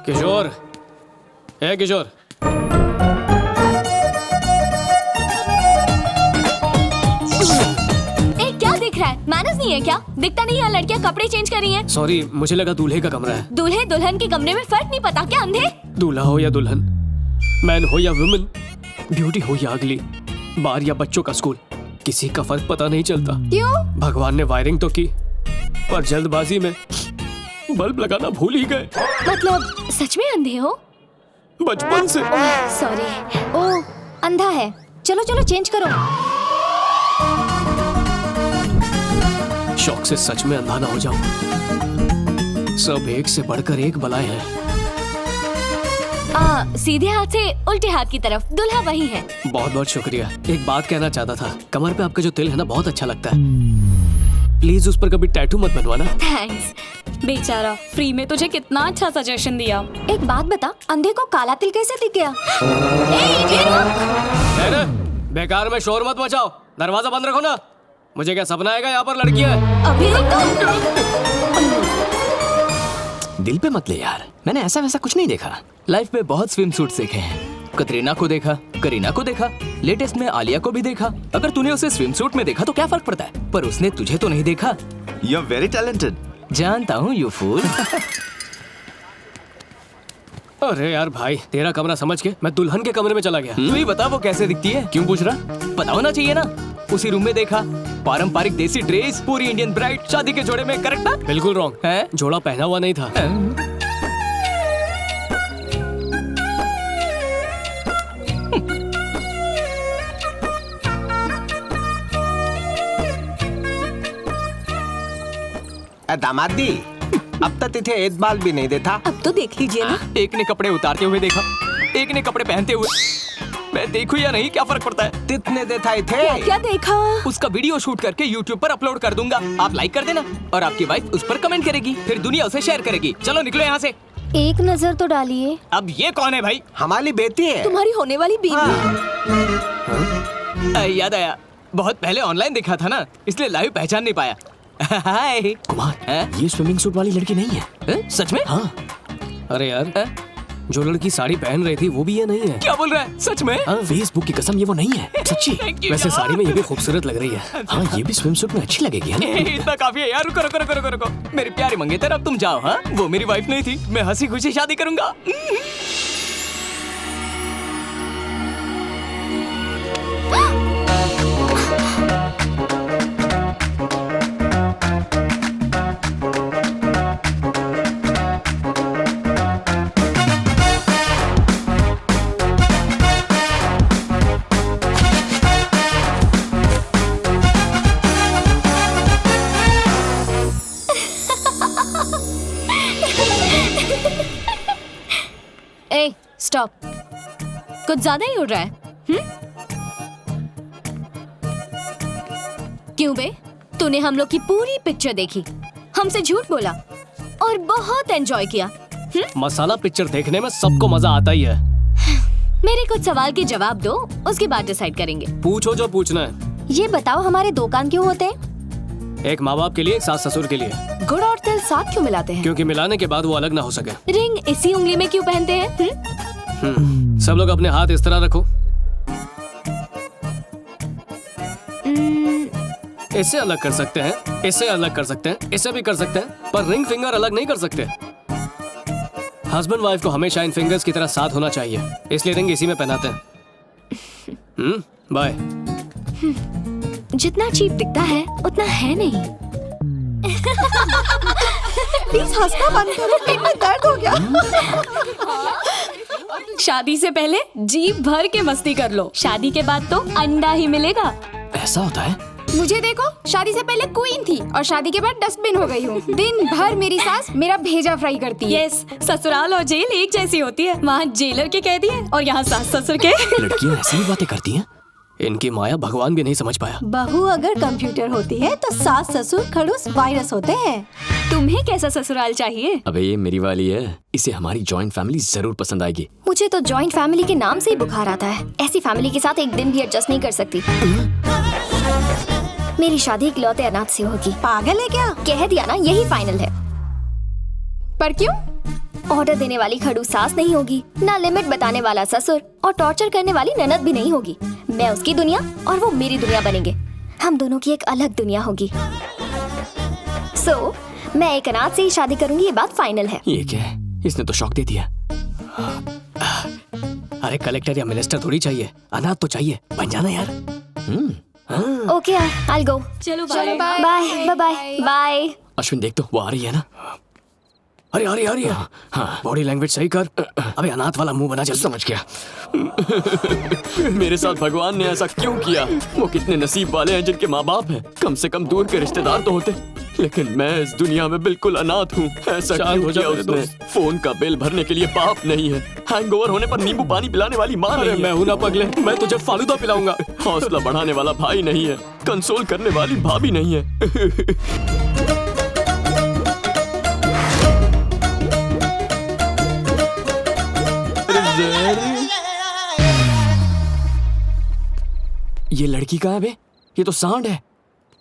किशोर, ए किशोर। क्या दिख रहा है? मैनर्स नहीं है क्या? दिखता नहीं है लड़कियां कपड़े चेंज कर रही हैं। सॉरी, मुझे लगा दूल्हे का कमरा है। दूल्हे दुल्हन के कमरे में फर्क नहीं पता क्या? अंधे? दूल्हा हो या दुल्हन, मैन हो या वुमेन, ब्यूटी हो या अगली, बार या बच्चों का स्कूल, किसी का फर्क पता नहीं चलता। क्यों? भगवान ने वायरिंग तो की, पर जल्दबाजी में बल्ब लगाना भूल ही गए। मतलब सच में अंधे हो? बचपन से। सॉरी। ओह, अंधा है। चलो चलो चेंज करो। शौक से सच में अंधा ना हो जाऊं। सब एक से बढ़कर एक बलाएं हैं। सीधे हाथ से उल्टे हाथ की तरफ, दूल्हा वही है। बहुत बहुत शुक्रिया। एक बात कहना चाहता था, कमर पे आपका जो तिल है ना, बहुत अच्छा लगता है। प्लीज उस पर कभी टैटू मत बनवाना। थैंक्स। बेचारा, फ्री में तुझे कितना अच्छा सजेशन दिया। एक बात बता, अंधे को काला तिल कैसे दिख गया? बेकार में शोर मत मचाओ, दरवाजा बंद रखो ना। मुझे क्या सपना आएगा यहाँ पर लड़कियाँ? अभी दिल पे मत ले यार, मैंने ऐसा वैसा कुछ नहीं देखा। लाइफ में बहुत स्विम सूट देखे हैं। कतरीना को देखा, करीना को देखा, लेटेस्ट में आलिया को भी देखा। अगर तूने उसे स्विम सूट में देखा तो क्या फर्क पड़ता है, पर उसने तुझे तो नहीं देखा। You are very talented. जानता हूँ यू फूल। अरे यार भाई, तेरा कमरा समझ के मैं दुल्हन के कमरे में चला गया। तू ही बता वो कैसे दिखती है, क्यों पूछ रहा? पता होना चाहिए ना। उसी रूम में देखा, पारंपरिक देसी ड्रेस, पूरी इंडियन ब्राइड, शादी के जोड़े में, करेक्ट ना? बिल्कुल रॉन्ग है, जोड़ा पहना हुआ नहीं था। दामाद दी, अब तक तिथे एक बाल भी नहीं देखा। अब तो देख लीजिए ना। एक ने कपड़े उतारते हुए देखा, एक ने कपड़े पहनते हुए। मैं देखूं या नहीं, क्या फर्क पड़ता है? तितने देखा थे। क्या देखा? उसका वीडियो शूट करके YouTube पर अपलोड कर दूंगा। आप लाइक कर देना और आपकी वाइफ उस पर कमेंट करेगी, फिर दुनिया उसे शेयर करेगी। चलो निकलो यहाँ से। एक नजर तो डालिए। अब ये कौन है भाई? हमारी बेटी है। तुम्हारी होने वाली बीवी। याद आया, बहुत पहले ऑनलाइन देखा था ना, इसलिए लाइव पहचान नहीं पाया। हाय कुमार, हैं? ये स्विमिंग सूट वाली लड़की नहीं है। सच में? हाँ। अरे यार, जो लड़की साड़ी पहन रही थी वो भी ये नहीं है। क्या बोल रहा है? सच में? हाँ, फेसबुक की कसम, ये वो नहीं है, सच्ची। वैसे साड़ी में ये भी खूबसूरत लग रही है। हाँ, ये भी स्विम सूट में अच्छी लगेगी, है ना? इतना काफी है यार। रुको रुको रुको रुको रुको। मेरी प्यारी मंगेतर, अब तुम जाओ। हाँ, वो मेरी वाइफ नहीं थी। मैं हंसी खुशी शादी करूंगा। ए, स्टॉप। कुछ ज्यादा ही उड़ रहा है। क्यों बे? तूने हम लोग की पूरी पिक्चर देखी, हमसे झूठ बोला और बहुत एंजॉय किया। मसाला पिक्चर देखने में सबको मजा आता ही है। मेरे कुछ सवाल के जवाब दो, उसके बाद डिसाइड करेंगे। पूछो जो पूछना है। ये बताओ, हमारे दो कान क्यों होते हैं? एक माँ बाप के लिए, एक सास ससुर के लिए। गुड़ और तिल साथ क्यों मिलाते हैं? क्योंकि मिलाने के बाद वो अलग ना हो सके। रिंग इसी उंगली में क्यों पहनते हैं? सब लोग अपने हाथ इस तरह रखो। इससे अलग कर सकते हैं, इससे अलग कर सकते हैं, इससे भी कर सकते हैं, पर रिंग फिंगर अलग नहीं कर सकते। हस्बैंड वाइफ को हमेशा इन फिंगर्स की तरह साथ होना चाहिए, इसलिए रिंग इसी में पहनाते हैं। बाय। जितना चीप दिखता है उतना है नहीं। प्लीज हंसना बंद करो, पेट में दर्द हो गया। शादी से पहले जी भर के मस्ती कर लो, शादी के बाद तो अंडा ही मिलेगा। ऐसा होता है? मुझे देखो, शादी से पहले क्वीन थी और शादी के बाद डस्टबिन हो गई हूँ। दिन भर मेरी सास मेरा भेजा फ्राई करती है। यस, ससुराल और जेल एक जैसी होती है। वहाँ जेलर के कैदी है और यहाँ सास ससुर के। लड़कियाँ ऐसी ही बातें करती हैं। इनकी माया भगवान भी नहीं समझ पाया। बहू अगर कंप्यूटर होती है तो सास ससुर खड़ूस वायरस होते हैं। तुम्हें कैसा ससुराल चाहिए? अबे ये मेरी वाली है, इसे हमारी जॉइंट फैमिली जरूर पसंद आएगी। मुझे तो जॉइंट फैमिली के नाम से ही बुखार आता है। ऐसी फैमिली के साथ एक दिन भी एडजस्ट नहीं कर सकती। मेरी शादी इकलौते अनाथ से होगी। पागल है क्या? कह दिया ना, यही फाइनल है। पर क्यों? ऑर्डर देने वाली खड़ूस सास नहीं होगी, ना लिमिट बताने वाला ससुर और टॉर्चर करने वाली ननद भी नहीं होगी। मैं उसकी दुनिया और वो मेरी दुनिया बनेंगे। हम दोनों की एक अलग दुनिया होगी। मैं एक अनाथ से ही शादी करूंगी, ये बात फाइनल है। ये क्या है? इसने तो शॉक दे दिया। अरे कलेक्टर या मिनिस्टर थोड़ी चाहिए, अनाथ तो चाहिए। बन जाना यार। Okay I go. चलो चलो bye. Bye bye bye bye. Ashwin देख तो, वो आ रही है ना। अरे आ रही है। हाँ। बॉडी लैंग्वेज सही कर। अबे अनाथ वाला मुंह बना, जल्दी। समझ गया। मेरे साथ भगवान ने ऐसा क्यों किया? वो कितने नसीब वाले हैं जिनके माँ बाप हैं। कम से कम दूर के रिश्तेदार तो होते, लेकिन मैं इस दुनिया में बिल्कुल अनाथ हूँ। ऐसा शांत क्यों हो जा किया मेरे उसने? दोस्त। फोन का बिल भरने के लिए बाप नहीं है, हैंगओवर होने पर नींबू पानी पिलाने वाली माँ अरे नहीं मैं है, हूं ना पगले, मैं तुझे फालूदा पिलाऊंगा। हौसला बढ़ाने वाला भाई नहीं है, कंसोल करने वाली भाभी नहीं है। ये लड़की कहाँ है बे? ये तो सांड है।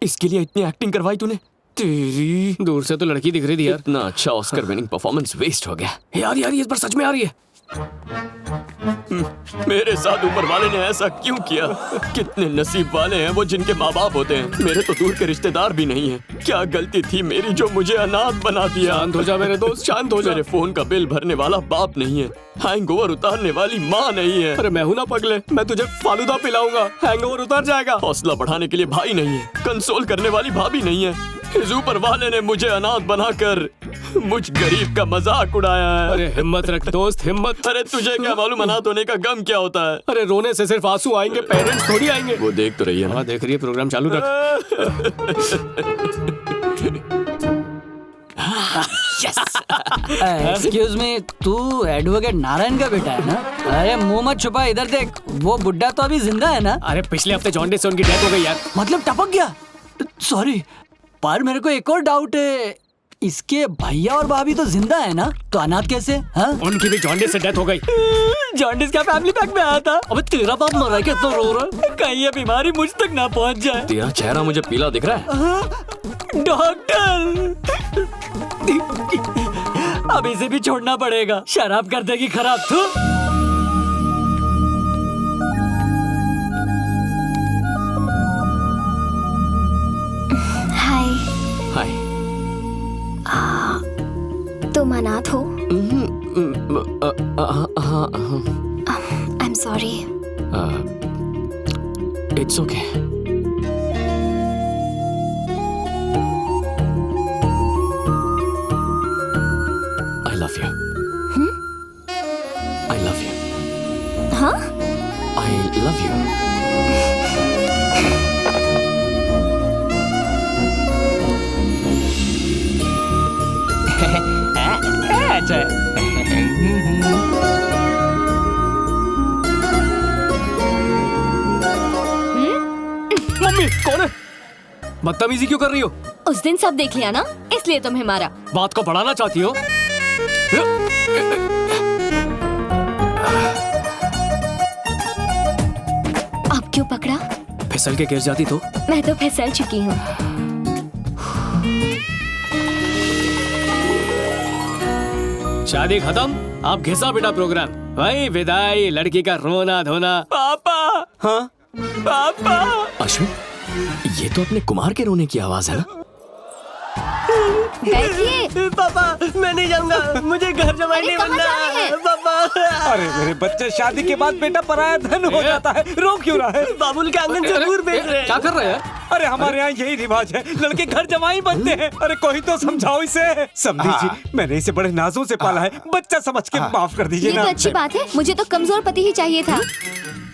इसके लिए इतनी एक्टिंग करवाई तूने? तेरी दूर से तो लड़की दिख रही थी यार। इतना अच्छा ऑस्कर विनिंग परफॉर्मेंस वेस्ट हो गया। यार ये इस बार सच में आ रही है। मेरे साथ ऊपर वाले ने ऐसा क्यों किया? कितने नसीब वाले हैं वो जिनके माँ बाप होते हैं। मेरे तो दूर के रिश्तेदार भी नहीं हैं। क्या गलती थी मेरी जो मुझे अनाथ बना दिया? शांत हो जा मेरे दोस्त, शांत हो जा। मेरे फोन का बिल भरने वाला बाप नहीं है, हैंगओवर उतारने वाली माँ नहीं है। अरे मैं हूं ना पगले, मैं तुझे फालूदा पिलाऊंगा, हैंगओवर उतर जाएगा। हौसला बढ़ाने के लिए भाई नहीं है, कंसोल करने वाली भाभी नहीं है। इस ऊपर वाले ने मुझे अनाथ बनाकर मुझ गरीब का मजाक उड़ाया है। अरे हिम्मत रख दोस्त, हिम्मत। अरे तुझे क्या मालूम अनाथ होने का गम क्या होता है? अरे रोने से सिर्फ आंसू आएंगे, पेरेंट्स थोड़ी आएंगे। वो देख तो रही है ना। हाँ देख रही है, प्रोग्राम चालू रख। एक्सक्यूज मी, तू एडवोकेट नारायण का बेटा है ना? अरे मुंह मत छुपा, इधर देख। वो बुड्ढा तो अभी जिंदा है ना? अरे पिछले हफ्ते जॉन्डिस से उनकी डेथ हो गई यार। मतलब टपक गया? सॉरी, पर मेरे को एक और डाउट है। इसके भैया और भाभी तो जिंदा है ना, तो अनाथ कैसे? हाँ? उनकी भी जॉन्डिस से डेथ हो गई। जॉन्डिस का फैमिली पैक में आया था। अबे तेरा बाप मरा है, कितना रो रहा है? कहीं ये बीमारी मुझ तक ना पहुंच जाए। तेरा चेहरा मुझे पीला दिख रहा है। डॉक्टर, अब इसे भी छोड़ना पड़ेगा। शराब कर देगी खराब। तू हाय। हाय। तुम अनाथ हो? I am sorry. It's okay. I love you. I love you. हाँ? I love you. अच्छा। मम्मी कौन है? बदतमीजी क्यों कर रही हो? उस दिन सब देख लिया ना, इसलिए तुम्हें मारा। बात को बढ़ाना चाहती हो? अब क्यों पकड़ा? फिसल के गिर जाती तो? मैं तो फिसल चुकी हूँ। शादी खत्म, आप घिसा बेटा प्रोग्राम। भाई विदाई, लड़की का रोना धोना। पापा। हाँ पापा। अश्विन, ये तो अपने कुमार के रोने की आवाज है ना? बैठिए। पापा मैं नहीं जाऊंगा, मुझे घर जमाई अरे नहीं कहाँ बनना जा रहे है। हैं? पापा। अरे मेरे बच्चे, शादी के बाद बेटा पराया धन हो जाता है, रो क्यों रहा है? बाबुल के आंगन से दूर भेज रहे हैं। क्या कर रहे हैं? अरे हमारे यहाँ यही रिवाज है, लड़के घर जमाई बनते हैं। अरे कोई तो समझाओ इसे। समझी जी, मैंने इसे बड़े नाजों से पाला है, बच्चा समझ के माफ कर दीजिए ये ना। तो अच्छी बात है, मुझे तो कमजोर पति ही चाहिए था।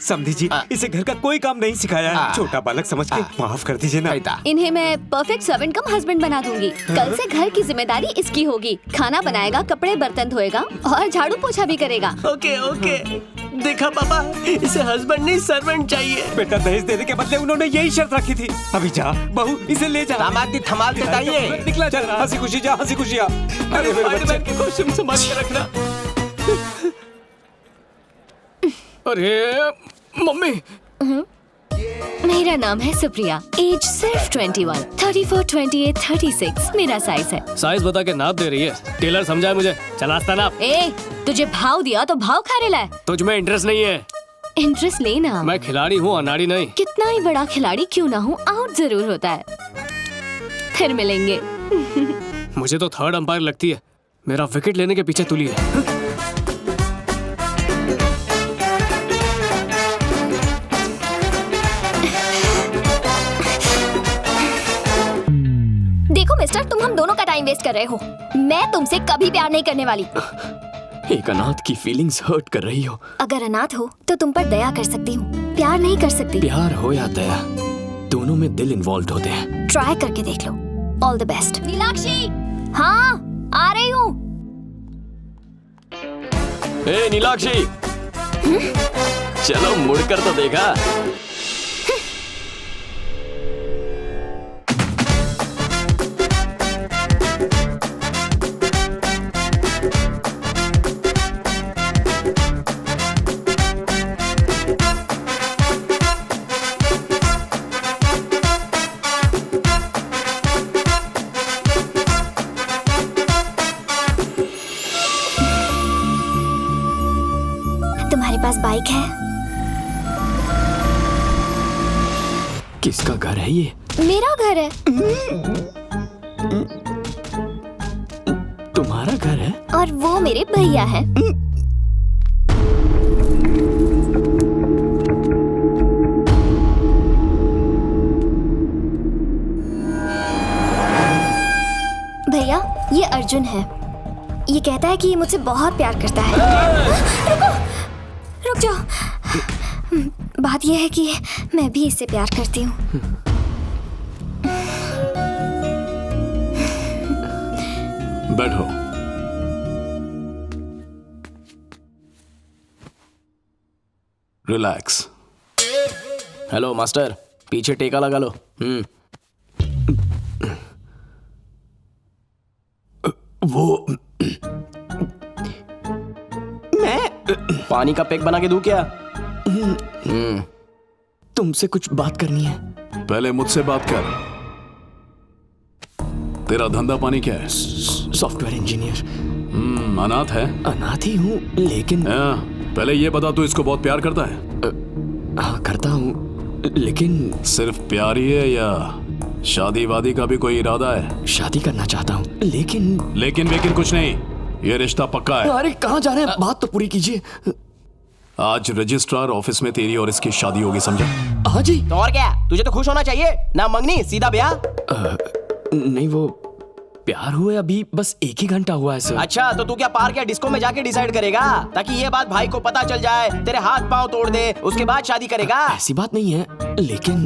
समझी जी, इसे घर का कोई काम नहीं सिखाया है, छोटा बालक समझ के माफ कर दीजिए ना। इन्हें मैं परफेक्ट सर्वेंट कम हस्बैंड बना दूंगी। कल से घर की जिम्मेदारी इसकी होगी। खाना बनाएगा, कपड़े बर्तन धोएगा और झाड़ू पोछा भी करेगा। ओके ओके, देखा पापा, इसे हस्बैंड नहीं सर्वेंट चाहिए। बेटा दहेज देने के बदले उन्होंने यही शर्त रखी थी। अभी जा बहू, इसे ले जा। दामादी थमाल के ताइए। निकला चल, हंसी खुशी जा, हंसी खुशी आ। अरे मेरे बच्चे, खुशी संभाल के रखना। अरे मम्मी, मैं मेरा नाम है सुप्रिया, एज सिर्फ 21, 34, 28, 36 मेरा साइज है। साइज बता के नाप दे रही है। टेलर समझाए मुझे, चला रास्ता नाप। ए, तुझे भाव दिया तो भाव खा रहा है। तुझ में इंटरेस्ट नहीं है। इंटरेस्ट लेना। मैं खिलाड़ी हूँ, अनाड़ी नहीं। कितना ही बड़ा खिलाड़ी क्यों ना हूँ, आउट जरूर होता है। फिर मिलेंगे। मुझे तो थर्ड अंपायर लगती है। मेरा विकेट लेने के पीछे तुली है। देखो मिस्टर, तुम हम दोनों का टाइम वेस्ट कर रहे हो। मैं तुमसे कभी प्यार नहीं करने वाली। एक अनाथ की फीलिंग्स हर्ट कर रही हो। अगर अनाथ हो तो तुम पर दया कर सकती हूँ, प्यार नहीं कर सकती। प्यार हो या दया, दोनों में दिल इन्वॉल्व होते हैं। ट्राई करके देख लो। All the best. नीलाक्षी, हाँ आ रही हूँ। ए नीलाक्षी, चलो मुड़कर तो देखा। तुम्हारे पास बाइक है? किसका घर है ये? मेरा घर है। तुम्हारा घर है? और वो मेरे भैया हैं। भैया, ये अर्जुन है। ये कहता है कि ये मुझसे बहुत प्यार करता है। रुक जाओ। बात यह है कि मैं भी इससे प्यार करती हूँ। बैठो। रिलैक्स। हेलो मास्टर, पीछे टेका लगा लो। वो मैं पानी का पैक बना के दूं क्या? तुमसे कुछ बात करनी है। पहले मुझसे बात कर। तेरा धंधा पानी क्या है? Software engineer. अनाथ है? अनाथ ही हूँ, लेकिन पहले ये बता, तू इसको बहुत प्यार करता है? हाँ करता हूँ, लेकिन सिर्फ प्यार ही है या शादी वादी का भी कोई इरादा है? शादी करना चाहता हूँ, लेकिन कुछ नहीं, ये रिश्ता पक्का है। अरे कहाँ जा रहे हैं, बात तो पूरी कीजिए। आज रजिस्ट्रार ऑफिस में तेरी और इसकी शादी होगी, समझा? हाँ जी। तो और क्या, तुझे तो खुश होना चाहिए ना। मंगनी, सीधा ब्याह। नहीं, वो प्यार हुए अभी बस 1 ही घंटा हुआ है सर। अच्छा, तो तू क्या पार्क या डिस्को में जाके डिसाइड करेगा, ताकि ये बात भाई को पता चल जाए, तेरे हाथ पांव तोड़ दे, उसके बाद शादी करेगा? ऐसी बात नहीं है, लेकिन